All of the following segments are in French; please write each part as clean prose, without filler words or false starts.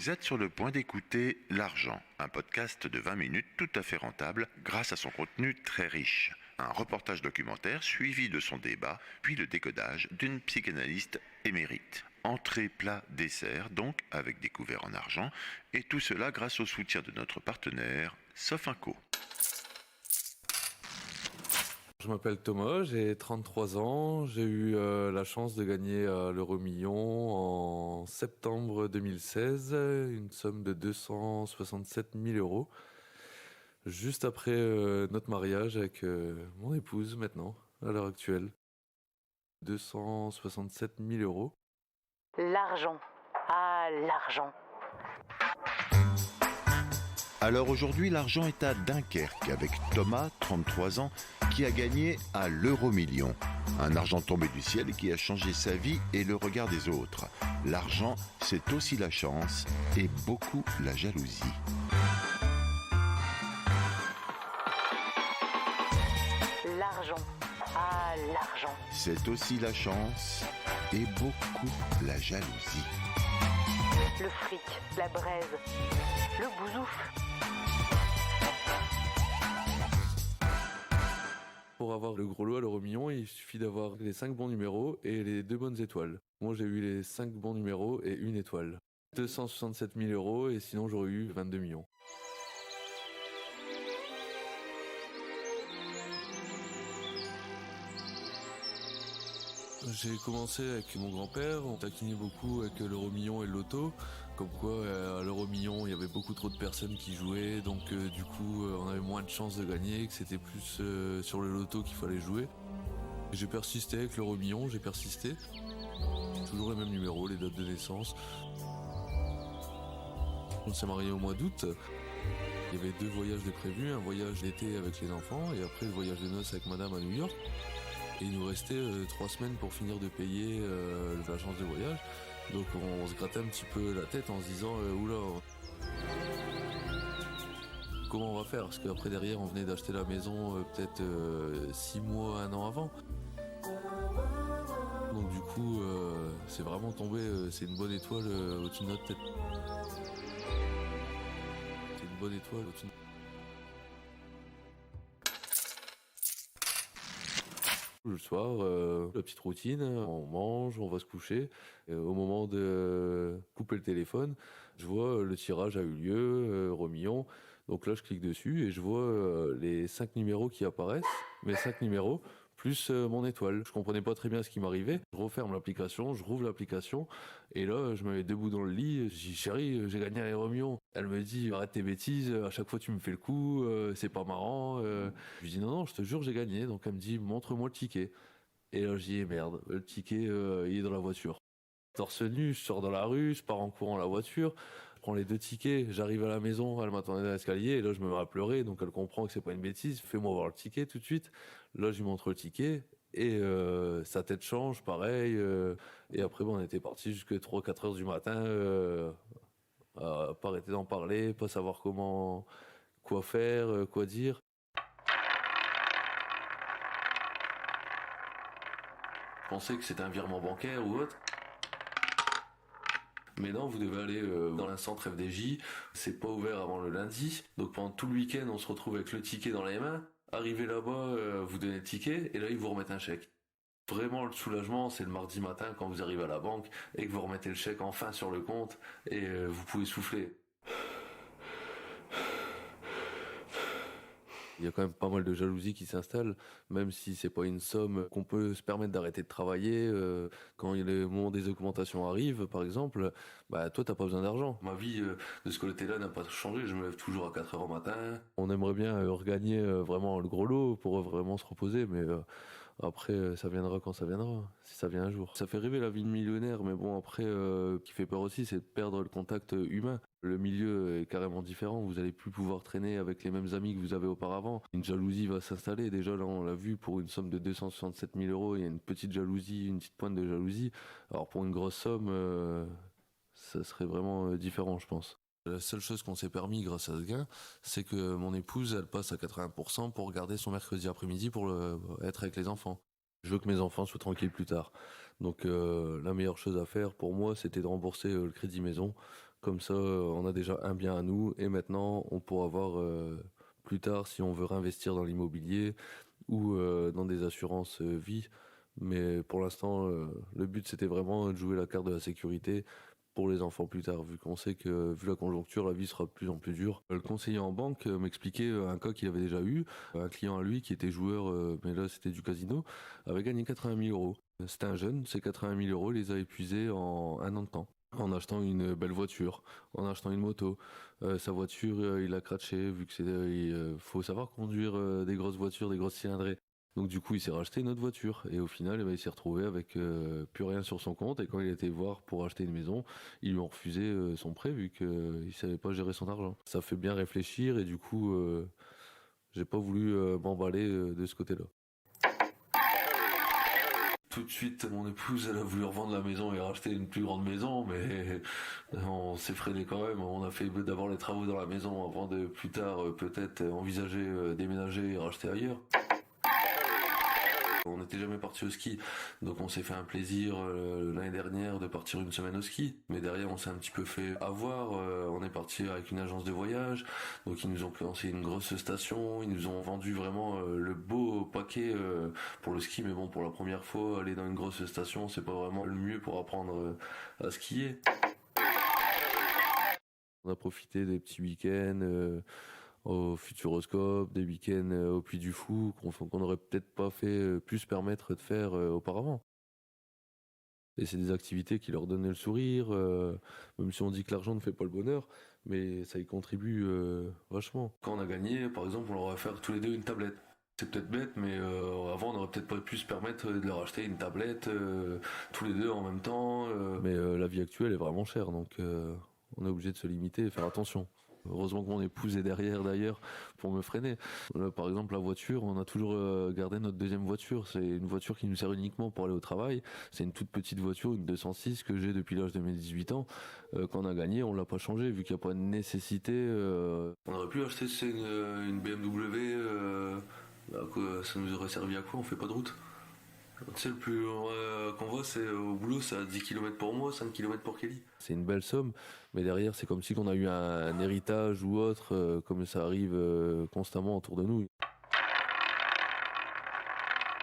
Vous êtes sur le point d'écouter L'Argent, un podcast de 20 minutes tout à fait rentable grâce à son contenu très riche. Un reportage documentaire suivi de son débat, puis le décodage d'une psychanalyste émérite. Entrée, plat, dessert, donc avec des couverts en argent, et tout cela grâce au soutien de notre partenaire, Sofinco. Je m'appelle Thomas, j'ai 33 ans, j'ai eu la chance de gagner l'euro-million en septembre 2016, une somme de 267 000 euros, juste après notre mariage avec mon épouse maintenant, à l'heure actuelle. 267 000 euros. L'argent. Ah, l'argent. Alors aujourd'hui, l'argent est à Dunkerque avec Thomas, 33 ans, qui a gagné à l'euro-million. Un argent tombé du ciel qui a changé sa vie et le regard des autres. L'argent, c'est aussi la chance et beaucoup la jalousie. L'argent. Ah, l'argent. C'est aussi la chance et beaucoup la jalousie. Le fric, la braise, le bousouf. Pour avoir le gros lot à l'euro-million, il suffit d'avoir les 5 bons numéros et les 2 bonnes étoiles. Moi, j'ai eu les 5 bons numéros et une étoile. 267 000 euros et sinon j'aurais eu 22 millions. J'ai commencé avec mon grand-père, on taquinait beaucoup avec l'euro-million et le loto, comme quoi à l'euro-million il y avait beaucoup trop de personnes qui jouaient, donc du coup on avait moins de chances de gagner, que c'était plus sur le loto qu'il fallait jouer. J'ai persisté avec l'euro-million, toujours les mêmes numéros, les dates de naissance. On s'est mariés au mois d'août, il y avait 2 voyages de prévus, un voyage d'été avec les enfants et après le voyage de noces avec madame à New York. Et il nous restait 3 semaines pour finir de payer l'agence de voyage. Donc on se grattait un petit peu la tête en se disant oula, comment on va faire? Parce qu'après derrière on venait d'acheter la maison peut-être 6 mois, 1 an avant. Donc du coup c'est vraiment tombé, c'est une bonne étoile au-dessus de notre tête. C'est une bonne étoile au-dessus de notre tête. Le soir, la petite routine, on mange, on va se coucher. Et au moment de couper le téléphone, je vois le tirage a eu lieu, euro-million. Donc là, je clique dessus et je vois les 5 numéros qui apparaissent, mes 5 numéros, plus mon étoile. Je comprenais pas très bien ce qui m'arrivait. Je referme l'application, je rouvre l'application et là, je me mets debout dans le lit. Je dis chérie, j'ai gagné un euro-million. Elle me dit arrête tes bêtises, à chaque fois tu me fais le coup, c'est pas marrant. Je lui dis non, je te jure j'ai gagné. Donc elle me dit montre-moi le ticket. Et là je dis merde, le ticket il est dans la voiture. Torse nu, je sors dans la rue, je pars en courant la voiture, je prends les 2 tickets, j'arrive à la maison, elle m'attendait dans l'escalier et là je me mets à pleurer, donc elle comprend que c'est pas une bêtise, fais-moi voir le ticket tout de suite. Là je lui montre le ticket et sa tête change, pareil. Et après on était parti jusqu'à 3-4 heures du matin, pas arrêter d'en parler, pas savoir quoi faire, quoi dire. Je pensais que c'était un virement bancaire ou autre. Mais non, vous devez aller dans un centre FDJ, c'est pas ouvert avant le lundi, donc pendant tout le week-end on se retrouve avec le ticket dans les mains, arrivez là-bas, vous donnez le ticket, et là ils vous remettent un chèque. Vraiment le soulagement, c'est le mardi matin quand vous arrivez à la banque, et que vous remettez le chèque enfin sur le compte, et vous pouvez souffler. Il y a quand même pas mal de jalousie qui s'installe, même si c'est pas une somme qu'on peut se permettre d'arrêter de travailler. Quand le moment des augmentations arrive, par exemple, bah toi t'as pas besoin d'argent. Ma vie de ce côté-là n'a pas changé, je me lève toujours à 4 heures au matin. On aimerait bien regagner vraiment le gros lot pour vraiment se reposer, mais après ça viendra quand ça viendra, si ça vient un jour. Ça fait rêver la vie de millionnaire, mais bon après, ce qui fait peur aussi, c'est de perdre le contact humain. Le milieu est carrément différent, vous allez plus pouvoir traîner avec les mêmes amis que vous avez auparavant. Une jalousie va s'installer, déjà là on l'a vu, pour une somme de 267 000 euros, il y a une petite jalousie, une petite pointe de jalousie. Alors pour une grosse somme, ça serait vraiment différent je pense. La seule chose qu'on s'est permis grâce à ce gain, c'est que mon épouse, elle passe à 80% pour garder son mercredi après-midi pour être avec les enfants. Je veux que mes enfants soient tranquilles plus tard. Donc la meilleure chose à faire pour moi, c'était de rembourser le crédit maison. Comme ça, on a déjà un bien à nous et maintenant, on pourra voir plus tard si on veut réinvestir dans l'immobilier ou dans des assurances vie. Mais pour l'instant, le but, c'était vraiment de jouer la carte de la sécurité pour les enfants plus tard, vu qu'on sait que, vu la conjoncture, la vie sera de plus en plus dure. Le conseiller en banque m'expliquait un cas qu'il avait déjà eu. Un client à lui qui était joueur, mais là c'était du casino, avait gagné 80 000 euros. C'était un jeune, ces 80 000 euros, il les a épuisés en un an de temps. En achetant une belle voiture, en achetant une moto. Sa voiture, il a craché, vu que il faut savoir conduire des grosses voitures, des grosses cylindrées. Donc du coup, il s'est racheté une autre voiture. Et au final, il s'est retrouvé avec plus rien sur son compte. Et quand il a été voir pour acheter une maison, ils lui ont refusé son prêt, vu qu'il ne savait pas gérer son argent. Ça fait bien réfléchir et du coup, j'ai pas voulu m'emballer de ce côté-là. Tout de suite, mon épouse, elle a voulu revendre la maison et racheter une plus grande maison, mais on s'est freiné quand même. On a fait d'abord les travaux dans la maison avant de plus tard peut-être envisager déménager et racheter ailleurs. On n'était jamais parti au ski, donc on s'est fait un plaisir l'année dernière de partir une semaine au ski. Mais derrière, on s'est un petit peu fait avoir. On est parti avec une agence de voyage, donc ils nous ont lancé une grosse station. Ils nous ont vendu vraiment le beau paquet pour le ski. Mais bon, pour la première fois, aller dans une grosse station, c'est pas vraiment le mieux pour apprendre à skier. On a profité des petits week-ends. Au Futuroscope, des week-ends au Puy du Fou, qu'on n'aurait peut-être pas pu se permettre de faire auparavant. Et c'est des activités qui leur donnaient le sourire, même si on dit que l'argent ne fait pas le bonheur, mais ça y contribue vachement. Quand on a gagné, par exemple, on leur a fait tous les deux une tablette. C'est peut-être bête, mais avant on n'aurait peut-être pas pu se permettre de leur acheter une tablette tous les deux en même temps. Mais la vie actuelle est vraiment chère, donc on est obligé de se limiter et faire attention. Heureusement que mon épouse est derrière d'ailleurs pour me freiner. Là, par exemple, la voiture, on a toujours gardé notre deuxième voiture. C'est une voiture qui nous sert uniquement pour aller au travail. C'est une toute petite voiture, une 206 que j'ai depuis l'âge de mes 18 ans. Quand on a gagné, on l'a pas changé vu qu'il n'y a pas de nécessité. On aurait pu acheter une BMW. Ça nous aurait servi à quoi? On fait pas de route. Tu sais, le plus qu'on voit, c'est au boulot, c'est à 10 km pour moi, 5 km pour Kelly. C'est une belle somme, mais derrière, c'est comme si on a eu un héritage ou autre, comme ça arrive constamment autour de nous.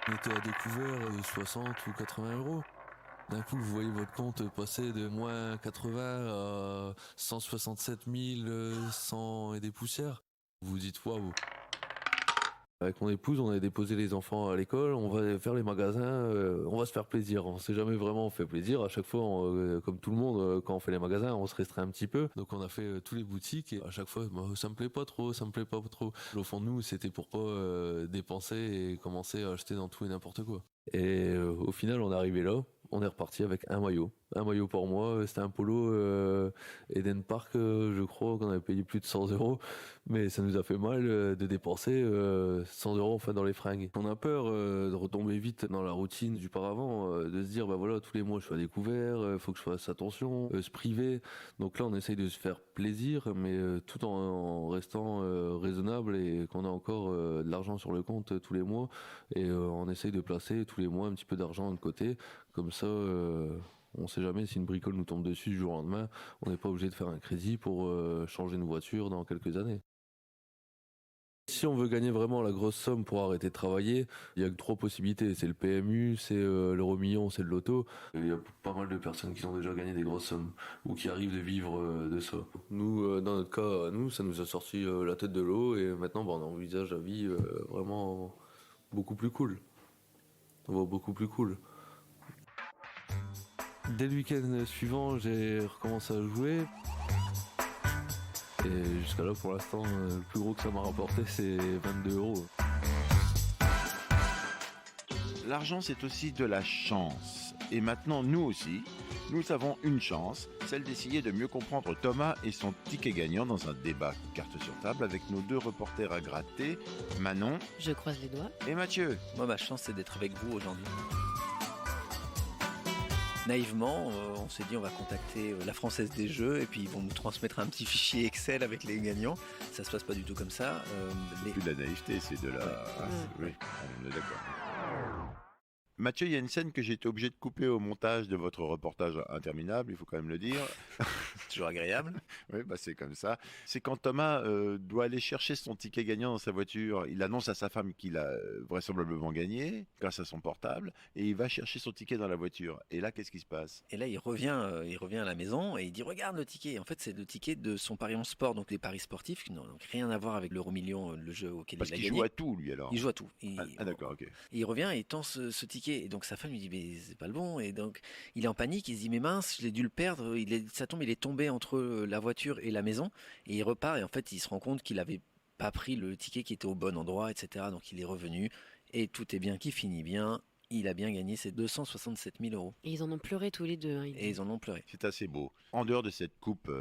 On était à découvert 60 ou 80 euros. D'un coup, vous voyez votre compte passer de moins 80 à 167 100 et des poussières. Vous vous dites waouh. Avec mon épouse, on a déposé les enfants à l'école, on va faire les magasins, on va se faire plaisir. On s'est jamais vraiment fait plaisir. À chaque fois, comme tout le monde, quand on fait les magasins, on se restreint un petit peu. Donc on a fait tous les boutiques et à chaque fois, ça me plaît pas trop, ça me plaît pas trop. Au fond de nous, c'était pour pas dépenser et commencer à acheter dans tout et n'importe quoi. Et au final, on est arrivé là. On est reparti avec un maillot. Un maillot pour moi, c'était un polo Eden Park, je crois, qu'on avait payé plus de 100 euros. Mais ça nous a fait mal de dépenser 100 euros enfin dans les fringues. On a peur de retomber vite dans la routine du paravent, de se dire, bah voilà, tous les mois je suis à découvert, faut que je fasse attention, se priver. Donc là, on essaye de se faire plaisir, mais tout en restant raisonnable et qu'on a encore de l'argent sur le compte tous les mois. Et on essaye de placer tous les mois un petit peu d'argent de côté. Comme ça, on ne sait jamais si une bricole nous tombe dessus du jour au lendemain. On n'est pas obligé de faire un crédit pour changer une voiture dans quelques années. Si on veut gagner vraiment la grosse somme pour arrêter de travailler, il y a que 3 possibilités. C'est le PMU, c'est l'euro-million, c'est le loto. Il y a pas mal de personnes qui ont déjà gagné des grosses sommes ou qui arrivent de vivre de ça. Nous, dans notre cas, ça nous a sorti la tête de l'eau et maintenant on envisage la vie vraiment beaucoup plus cool. On va beaucoup plus cool. Dès le week-end suivant, j'ai recommencé à jouer. Et jusqu'à là, pour l'instant, le plus gros que ça m'a rapporté, c'est 22 euros. L'argent, c'est aussi de la chance. Et maintenant, nous aussi, nous avons une chance, celle d'essayer de mieux comprendre Thomas et son ticket gagnant dans un débat carte sur table avec nos 2 reporters à gratter, Manon. Je croise les doigts. Et Mathieu. Moi, ma chance, c'est d'être avec vous aujourd'hui. Naïvement, on s'est dit on va contacter la Française des Jeux et puis ils vont nous transmettre un petit fichier Excel avec les gagnants. Ça se passe pas du tout comme ça. Plus de la naïveté, c'est de la... Ouais. Oui, on est d'accord. Mathieu, il y a une scène que j'ai été obligé de couper au montage de votre reportage interminable, il faut quand même le dire. Toujours agréable. Oui, bah c'est comme ça. C'est quand Thomas doit aller chercher son ticket gagnant dans sa voiture. Il annonce à sa femme qu'il a vraisemblablement gagné grâce à son portable et il va chercher son ticket dans la voiture. Et là, qu'est-ce qui se passe? Et là, il revient à la maison et il dit regarde le ticket. En fait, c'est le ticket de son pari en sport, donc les paris sportifs qui n'ont donc rien à voir avec l'euro-million, le jeu auquel Parce il a qu'il gagné. joue à tout, lui, alors. Il joue à tout. D'accord, ok. Et il revient et il tend ce ticket. Et donc sa femme lui dit mais c'est pas le bon. Et donc il est en panique. Il se dit mais mince, je l'ai dû le perdre. Ça tombe, il est tombé entre la voiture et la maison. Et il repart. Et en fait, il se rend compte qu'il avait pas pris le ticket qui était au bon endroit, etc. Donc il est revenu. Et tout est bien qui finit bien. Il a bien gagné ses 267 000 euros. Et ils en ont pleuré tous les deux. Et ils en ont pleuré. C'est assez beau. En dehors de cette coupe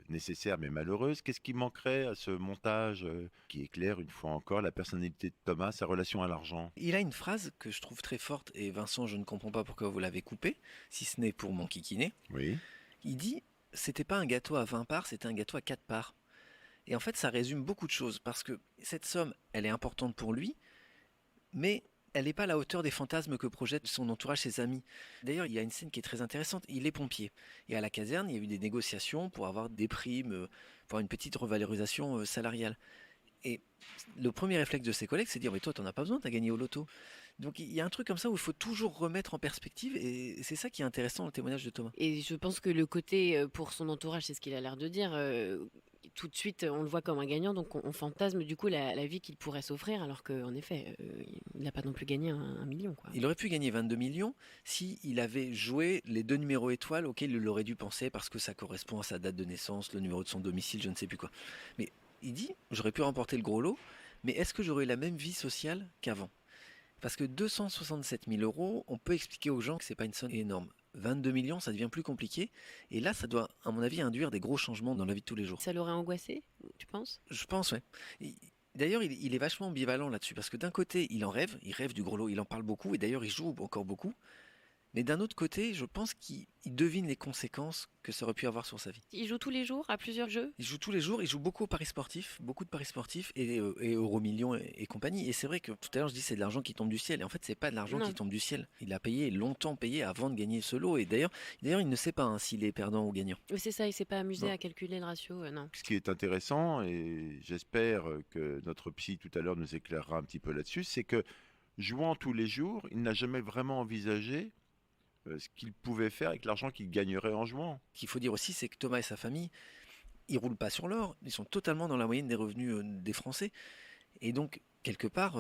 nécessaire mais malheureuse, qu'est-ce qui manquerait à ce montage qui éclaire une fois encore la personnalité de Thomas, sa relation à l'argent? Il a une phrase que je trouve très forte. Et Vincent, je ne comprends pas pourquoi vous l'avez coupée, si ce n'est pour mon kikiné. Oui. Il dit c'était pas un gâteau à 20 parts, c'était un gâteau à 4 parts. Et en fait, ça résume beaucoup de choses. Parce que cette somme, elle est importante pour lui, mais elle n'est pas à la hauteur des fantasmes que projette son entourage, ses amis. D'ailleurs, il y a une scène qui est très intéressante. Il est pompier. Et à la caserne, il y a eu des négociations pour avoir des primes, pour avoir une petite revalorisation salariale. Et le premier réflexe de ses collègues, c'est de dire mais toi, t'en as pas besoin, t'as gagné au loto. Donc il y a un truc comme ça où il faut toujours remettre en perspective. Et c'est ça qui est intéressant dans le témoignage de Thomas. Et je pense que le côté pour son entourage, c'est ce qu'il a l'air de dire. Tout de suite, on le voit comme un gagnant, donc on fantasme du coup la vie qu'il pourrait s'offrir, alors qu'en effet, il n'a pas non plus gagné un million, quoi. Il aurait pu gagner 22 millions s'il avait joué les 2 numéros étoiles auxquels il aurait dû penser parce que ça correspond à sa date de naissance, le numéro de son domicile, je ne sais plus quoi. Mais il dit, j'aurais pu remporter le gros lot, mais est-ce que j'aurais eu la même vie sociale qu'avant? Parce que 267 000 euros, on peut expliquer aux gens que c'est pas une somme énorme. 22 millions, ça devient plus compliqué. Et là, ça doit, à mon avis, induire des gros changements dans la vie de tous les jours. Ça l'aurait angoissé, tu penses? Je pense, ouais. D'ailleurs, il est vachement ambivalent là-dessus, parce que d'un côté, il rêve du gros lot, il en parle beaucoup, et d'ailleurs, il joue encore beaucoup. Mais d'un autre côté, je pense qu'il devine les conséquences que ça aurait pu avoir sur sa vie. Il joue tous les jours à plusieurs jeux? Il joue tous les jours, il joue beaucoup aux paris sportifs, beaucoup de paris sportifs et Euro-Millions et compagnie. Et c'est vrai que tout à l'heure je dis c'est de l'argent qui tombe du ciel. Et en fait c'est pas de l'argent qui tombe du ciel. Il a longtemps payé avant de gagner ce lot. Et d'ailleurs il ne sait pas s'il est perdant ou gagnant. Oui, c'est ça, il s'est pas amusé à calculer le ratio, non. Ce qui est intéressant, et j'espère que notre psy tout à l'heure nous éclairera un petit peu là-dessus, c'est que jouant tous les jours, il n'a jamais vraiment envisagé ce qu'il pouvait faire avec l'argent qu'il gagnerait en jouant. Ce qu'il faut dire aussi, c'est que Thomas et sa famille, ils roulent pas sur l'or, ils sont totalement dans la moyenne des revenus des Français. Et donc, quelque part,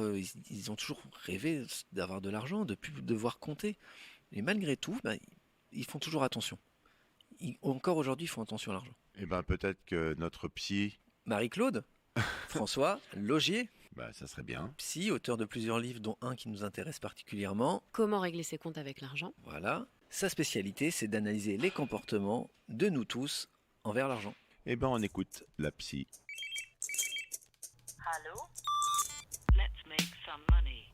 ils ont toujours rêvé d'avoir de l'argent, de ne plus devoir compter. Et malgré tout, ils font toujours attention. Encore aujourd'hui, ils font attention à l'argent. Eh bien, peut-être que notre psy... Marie-Claude, François Logier, ça serait bien. Psy, auteur de plusieurs livres, dont un qui nous intéresse particulièrement. Comment régler ses comptes avec l'argent? Voilà. Sa spécialité, c'est d'analyser les comportements de nous tous envers l'argent. Eh bien, on écoute la psy. Allô? Let's make some money.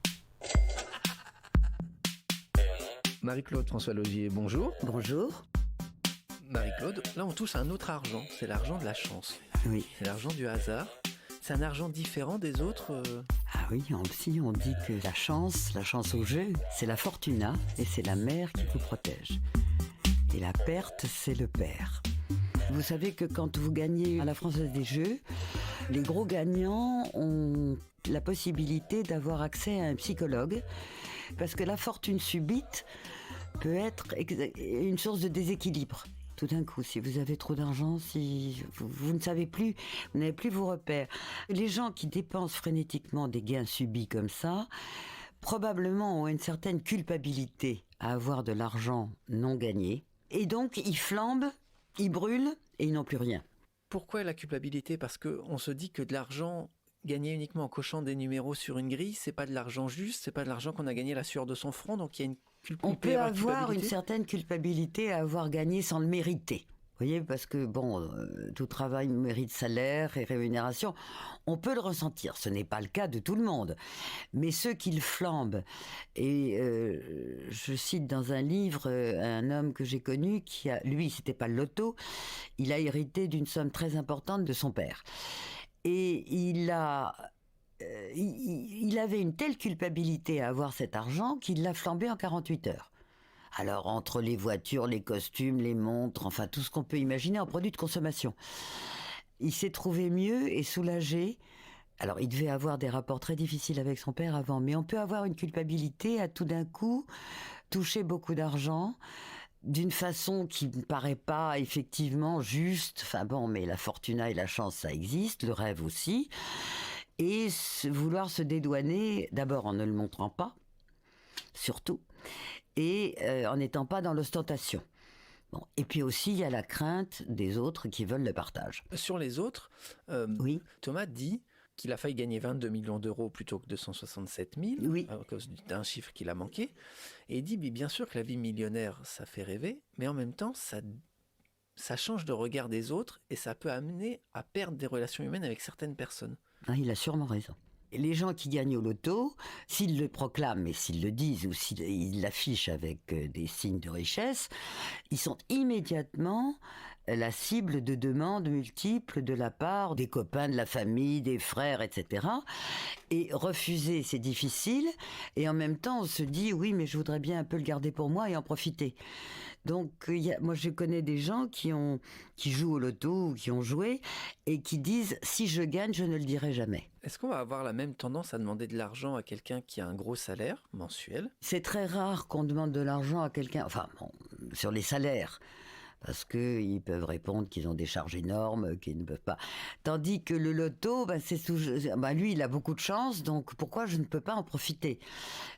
Marie-Claude, François Logier, bonjour. Bonjour. Marie-Claude, là on touche à un autre argent, c'est l'argent de la chance. Oui. C'est l'argent du hasard. C'est un argent différent des autres Ah oui, en psy, on dit que la chance au jeu, c'est la fortuna et c'est la mère qui vous protège. Et la perte, c'est le père. Vous savez que quand vous gagnez à la Française des Jeux, les gros gagnants ont la possibilité d'avoir accès à un psychologue parce que la fortune subite peut être une source de déséquilibre. Tout d'un coup, si vous avez trop d'argent, si vous ne savez plus, vous n'avez plus vos repères. Les gens qui dépensent frénétiquement des gains subis comme ça, probablement ont une certaine culpabilité à avoir de l'argent non gagné. Et donc, ils flambent, ils brûlent et ils n'ont plus rien. Pourquoi la culpabilité? Parce qu'on se dit que de l'argent gagné uniquement en cochant des numéros sur une grille, c'est pas de l'argent juste, c'est pas de l'argent qu'on a gagné à la sueur de son front, donc il y a une on peut avoir une certaine culpabilité à avoir gagné sans le mériter. Vous voyez, parce que tout travail mérite salaire et rémunération. On peut le ressentir. Ce n'est pas le cas de tout le monde. Mais ceux qui le flambent, et je cite dans un livre un homme que j'ai connu qui lui, c'était pas le loto, il a hérité d'une somme très importante de son père. Et il a il avait une telle culpabilité à avoir cet argent qu'il l'a flambé en 48 heures. Alors, entre les voitures, les costumes, les montres, enfin tout ce qu'on peut imaginer en produits de consommation. Il s'est trouvé mieux et soulagé. Alors, il devait avoir des rapports très difficiles avec son père avant, mais on peut avoir une culpabilité à tout d'un coup toucher beaucoup d'argent d'une façon qui ne paraît pas effectivement juste. Enfin bon, mais la fortuna et la chance, ça existe, le rêve aussi. Et vouloir se dédouaner, d'abord en ne le montrant pas, surtout, et en n'étant pas dans l'ostentation. Bon. Et puis aussi, il y a la crainte des autres qui veulent le partage. Sur les autres, Oui. Thomas dit qu'il a failli gagner 22 millions d'euros plutôt que 267 000, Oui. à cause d'un chiffre qu'il a manqué. Et il dit, mais bien sûr que la vie millionnaire, ça fait rêver, mais en même temps, ça change de regard des autres et ça peut amener à perdre des relations humaines avec certaines personnes. Ah, il a sûrement raison. Les gens qui gagnent au loto, s'ils le proclament et s'ils le disent ou s'ils l'affichent avec des signes de richesse, ils sont immédiatement la cible de demandes multiples de la part des copains, de la famille, des frères, etc. Et refuser, c'est difficile. Et en même temps, on se dit, oui, mais je voudrais bien un peu le garder pour moi et en profiter. Donc, moi, je connais des gens qui jouent au loto ou qui ont joué et qui disent, si je gagne, je ne le dirai jamais. Est-ce qu'on va avoir la même tendance à demander de l'argent à quelqu'un qui a un gros salaire mensuel ? C'est très rare qu'on demande de l'argent à quelqu'un, enfin, bon, sur les salaires, parce qu'ils peuvent répondre qu'ils ont des charges énormes, qu'ils ne peuvent pas. Tandis que le loto, lui, il a beaucoup de chance, donc pourquoi je ne peux pas en profiter ?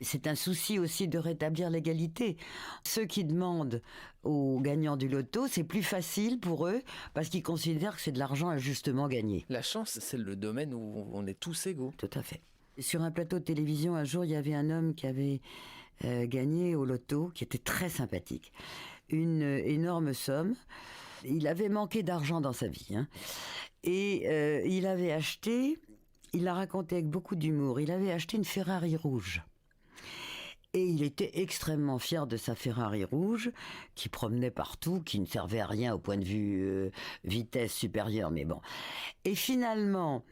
C'est un souci aussi de rétablir l'égalité. Ceux qui demandent aux gagnants du loto, c'est plus facile pour eux, parce qu'ils considèrent que c'est de l'argent injustement gagné. La chance, c'est le domaine où on est tous égaux. Tout à fait. Sur un plateau de télévision, un jour, il y avait un homme qui avait gagné au loto, qui était très sympathique. Une énorme somme. Il avait manqué d'argent dans sa vie. Et il avait acheté, il l'a raconté avec beaucoup d'humour, il avait acheté une Ferrari rouge. Et il était extrêmement fier de sa Ferrari rouge, qui promenait partout, qui ne servait à rien au point de vue vitesse supérieure, mais bon. Et finalement,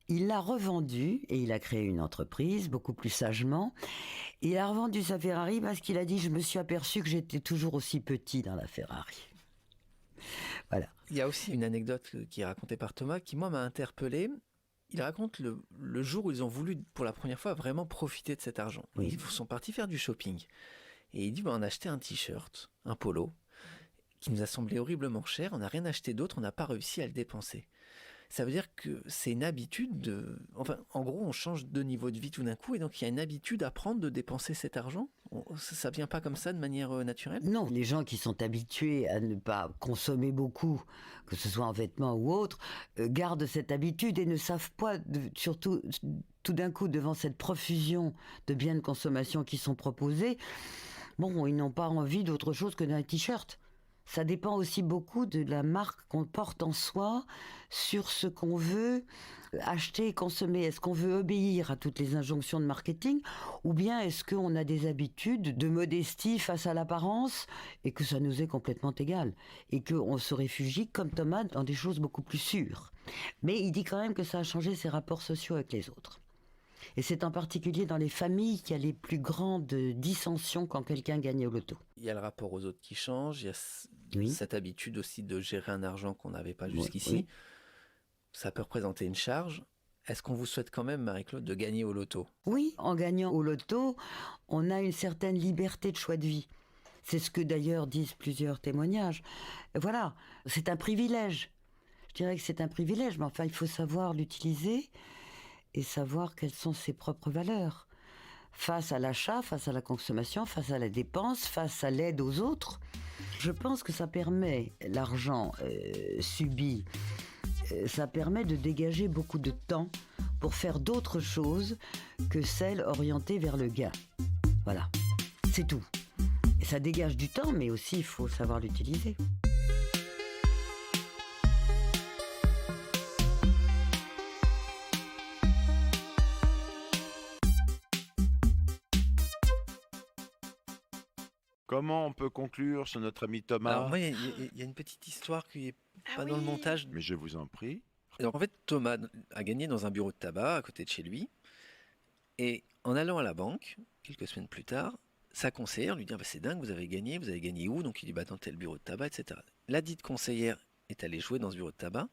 il l'a revendue et il a créé une entreprise, beaucoup plus sagement. Il a revendu sa Ferrari parce qu'il a dit « Je me suis aperçu que j'étais toujours aussi petit dans la Ferrari ». Voilà. Il y a aussi une anecdote qui est racontée par Thomas qui, moi, m'a interpellé. Il raconte le jour où ils ont voulu, pour la première fois, vraiment profiter de cet argent. Oui. Ils sont partis faire du shopping. Et il dit, on a acheté un t-shirt, un polo, qui nous a semblé horriblement cher. On n'a rien acheté d'autre, on n'a pas réussi à le dépenser. Ça veut dire que c'est une habitude Enfin, en gros, on change de niveau de vie tout d'un coup, et donc il y a une habitude à prendre de dépenser cet argent. Ça vient pas comme ça de manière naturelle ? Non, les gens qui sont habitués à ne pas consommer beaucoup, que ce soit en vêtements ou autre, gardent cette habitude et ne savent pas, surtout tout d'un coup, devant cette profusion de biens de consommation qui sont proposés, bon, ils n'ont pas envie d'autre chose que d'un t-shirt. Ça dépend aussi beaucoup de la marque qu'on porte en soi sur ce qu'on veut acheter et consommer. Est-ce qu'on veut obéir à toutes les injonctions de marketing ou bien est-ce qu'on a des habitudes de modestie face à l'apparence et que ça nous est complètement égal et qu'on se réfugie comme Thomas dans des choses beaucoup plus sûres. Mais il dit quand même que ça a changé ses rapports sociaux avec les autres. Et c'est en particulier dans les familles qu'il y a les plus grandes dissensions quand quelqu'un gagne au loto. Il y a le rapport aux autres qui change, il y a Oui. cette habitude aussi de gérer un argent qu'on n'avait pas jusqu'ici. Oui. Ça peut représenter une charge. Est-ce qu'on vous souhaite quand même, Marie-Claude, de gagner au loto ? Oui, en gagnant au loto, on a une certaine liberté de choix de vie. C'est ce que d'ailleurs disent plusieurs témoignages. Voilà, c'est un privilège. Je dirais que c'est un privilège, mais enfin, il faut savoir l'utiliser et savoir quelles sont ses propres valeurs. Face à l'achat, face à la consommation, face à la dépense, face à l'aide aux autres. Je pense que ça permet, l'argent subi, ça permet de dégager beaucoup de temps pour faire d'autres choses que celles orientées vers le gain. Voilà, c'est tout. Et ça dégage du temps, mais aussi il faut savoir l'utiliser. Comment on peut conclure sur notre ami Thomas ? Alors moi, il y a une petite histoire qui n'est pas dans le montage. Mais je vous en prie, Et donc en fait, Thomas a gagné dans un bureau de tabac à côté de chez lui. Et en allant à la banque, quelques semaines plus tard, sa conseillère lui dit: ah bah, c'est dingue, vous avez gagné où? Donc il dit: bah, dans tel bureau de tabac, etc. La dite conseillère est allée jouer dans ce bureau de tabac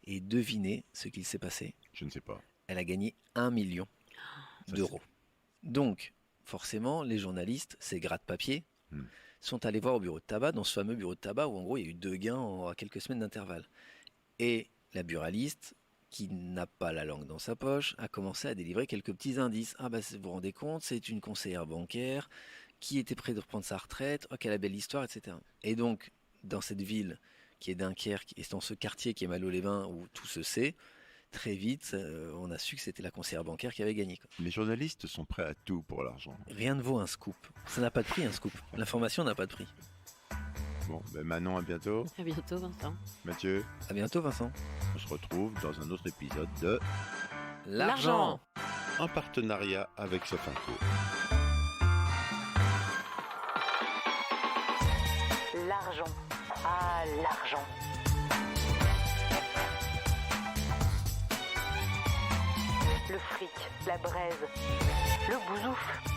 et devinez ce qu'il s'est passé. Je ne sais pas. Elle a gagné 1 million Ça, d'euros. Donc, forcément, les journalistes, ces gratte-papier, Hmm. sont allés voir au bureau de tabac, dans ce fameux bureau de tabac où en gros il y a eu 2 gains à quelques semaines d'intervalle. Et la buraliste, qui n'a pas la langue dans sa poche, a commencé à délivrer quelques petits indices. Ah bah vous vous rendez compte, c'est une conseillère bancaire qui était près de reprendre sa retraite, oh quelle belle histoire, etc. Et donc, dans cette ville qui est Dunkerque, et dans ce quartier qui est Malo-les-Bains où tout se sait, très vite, on a su que c'était la conseillère bancaire qui avait gagné, quoi. Les journalistes sont prêts à tout pour l'argent. Rien ne vaut un scoop. Ça n'a pas de prix, un scoop. L'information n'a pas de prix. Bon, ben Manon, à bientôt. À bientôt, Vincent. Mathieu, À bientôt, Vincent. on se retrouve dans un autre épisode de L'argent. En partenariat avec Sofinco. L'argent. Ah, l'argent. Le fric, la braise, le bouzouf.